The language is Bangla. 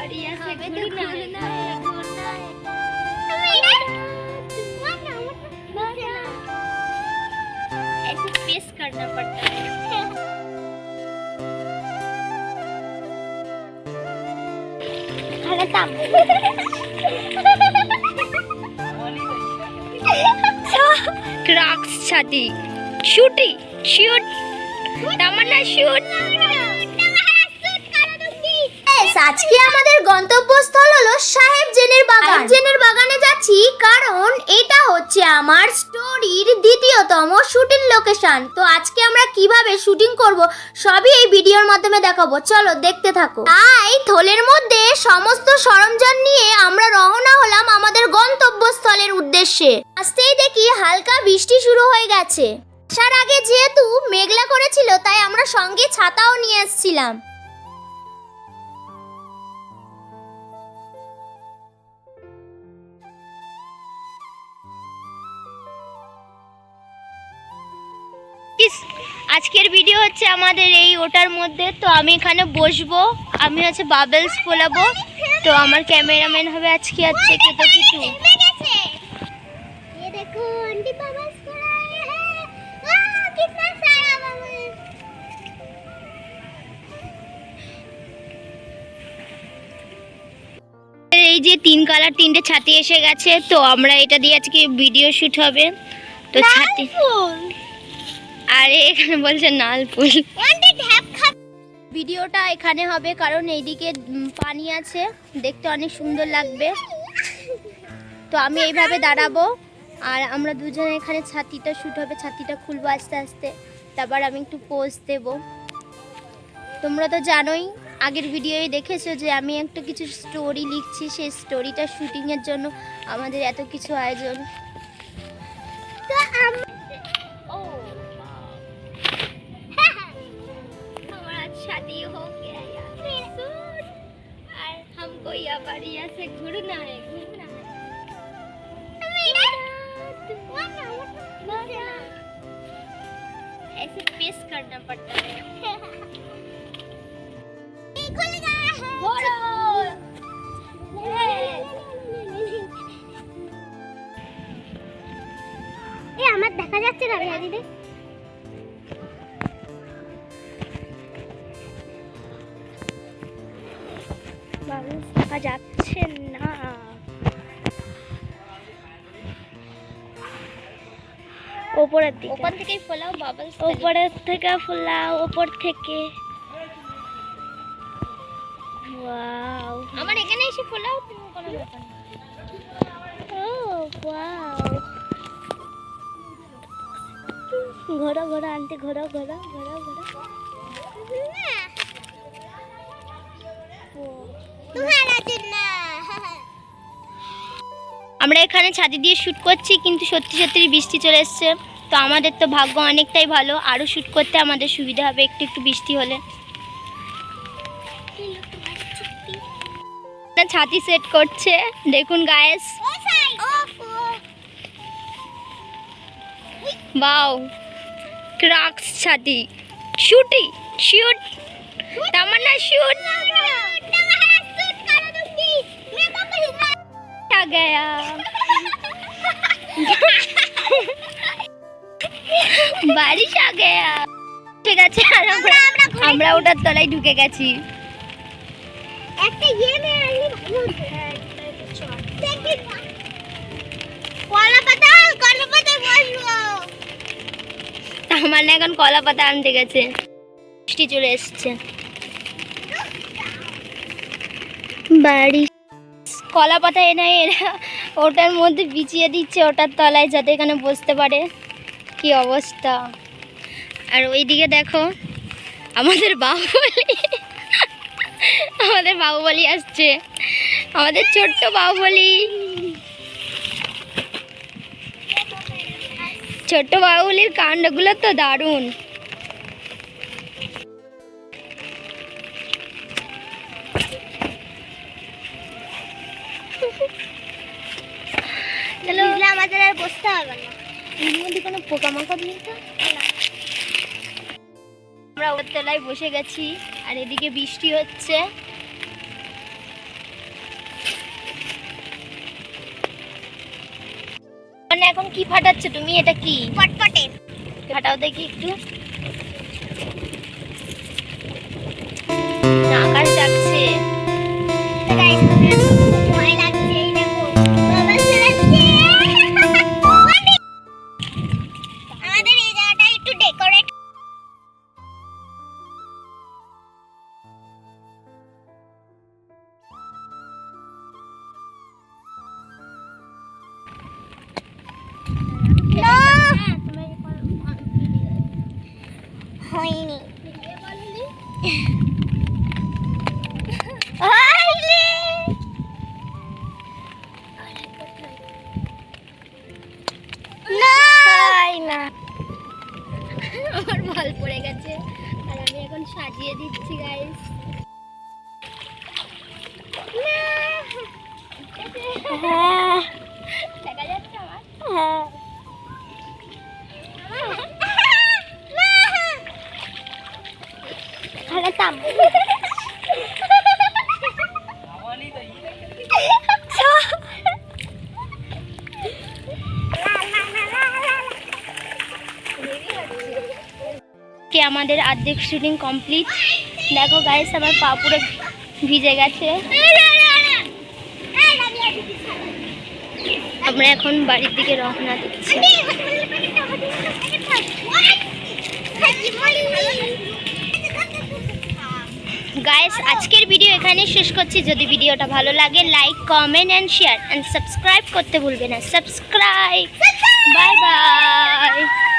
बारी ऐसे घूरना है ऐसे पेश करना पड़ता है। क्रॉक्स छाती शूटी शूट तमन्ना शूट। আজকে আমাদের গন্তব্যস্থল হলো সাহেব জেনের বাগান। জেনের বাগানে যাচ্ছি কারণ এটা হচ্ছে আমার স্টোরির দ্বিতীয়তম শুটিং লোকেশন। তো আজকে আমরা কিভাবে শুটিং করব সবই এই ভিডিওর মাধ্যমে দেখাবো, চলো দেখতে থাকো। তাই থলের মধ্যে সমস্ত সরঞ্জাম নিয়ে আমরা রওনা হলাম আমাদের গন্তব্যস্থলের উদ্দেশ্যে। আসতেই দেখি হালকা বৃষ্টি শুরু হয়ে গেছে। আসার আগে যেহেতু মেঘলা করেছিল তাই আমরা সঙ্গে ছাতাও নিয়ে এসেছিলাম। আজকের ভিডিও হচ্ছে আমাদের এই ওটার মধ্যে। তো আমি এখানে বসবো, আমি হচ্ছে বাবলস ফোলাবো। তো আমার ক্যামেরাম্যান হবে আজকে হচ্ছে কেতো কিছু। এই যে 3 কালার 3টে ছাতি এসে গেছে। তো আমরা এটা দিয়ে আজকে ভিডিও শুট হবে। তো ছাতি আরে এখানে বলছে নাল ফুল। ভিডিওটা এখানে হবে কারণ এইদিকে পানি আছে, দেখতে অনেক সুন্দর লাগবে। তো আমি এইভাবে দাঁড়াবো আর আমরা দুজনে এখানে ছাতিটা শুট হবে। ছাতিটা খুলবো আস্তে আস্তে, তারপর আমি একটু পোজ দেব। তোমরা তো জানোই, আগের ভিডিওয়ে দেখেছো যে আমি একটা কিছু স্টোরি লিখছি, সেই স্টোরিটা শুটিংয়ের জন্য আমাদের এত কিছু আয়োজন। शादी हो गया यार और हमको यहाँ पर ऐसे घूरना है ऐसे पेश करना पड़ता है। আমার দেখা যাচ্ছে না দিদি। বাবলস দেখা যাচ্ছে না। উপরের দিকে, উপর থেকেই ফোলাও বাবলস, উপরের থেকে ফোলাও, উপর থেকে। ওয়াও, আমার এখানে এসে ফোলাও, তুমি কোনো ব্যাপার না। ও ওয়াও, ঘোরা ঘোরা আন্টি, ঘোরা ঘোরা ঘোরা ঘোরা। আমরা এখানে ছাতি দিয়ে শুট করছি, কিন্তু সত্যি সত্যি বৃষ্টি চলে এসছে। তো আমাদের তো ভাগ্য অনেকটাই ভালো, আরও শুট করতে আমাদের সুবিধা হবে একটু একটু বৃষ্টি হলে। ছাতি সেট করছে, দেখুন গায়েস। বাও, ক্রক্স ছাতি শুটি শুট तमन्ना शूट आ गया। बारिश आ गया। ঠিক আছে, আর আমরা ওটার তলায় ঢুকে গেছি। একটা ইয়ে মে আইনি ভালো দেখি কলা পাতা বসবো। আমার না এখন কলা পাতা আনতে গেছে, বৃষ্টি চলে এসছে। বাড়ি কলা পাতা এনে এরা ওটার মধ্যে বিছিয়ে দিচ্ছে ওটার তলায়, যাতে এখানে বসতে পারে। কি অবস্থা! আর ওইদিকে দেখো আমাদের বাহুবলী আসছে, আমাদের ছোট্ট বাহুবলী। ছোট্ট বাহুবলীর কাণ্ডগুলো তো দারুণ। আমাদের আর বসতে হবে না, এর মধ্যে কোনো পোকামাকড় নেই তো। আমরা ওর তলায় বসে গেছি আর এদিকে বৃষ্টি হচ্ছে। এখানে এখন কি ফাটাচ্ছ তুমি? এটা কি? পটপটে। ফাটাও দেখি একটু। না, আকাশ ডাকছে। তো গাইস ভয় লাগছে, এই দেখো বাবা চলেছে। আমাদের এই জায়গাটা একটু ডেকোরেট হয়নি। আমার বল পড়ে গেছে আর আমি এখন সাজিয়ে দিচ্ছি গাইস। দেখা যাচ্ছে আমার? হালাতাম। কি আমাদের অর্ধেক শুটিং কমপ্লিট। দেখো গাইস আমার পা পুরো ভিজে গেছে। আমরা এখন বাড়ির দিকে রওনা দিচ্ছি। গাইস আজকের ভিডিও এখানে শেষ করছি। যদি ভিডিওটা ভালো লাগে like comment and share and subscribe করতে ভুলবে না। সাবস্ক্রাইব। Bye by.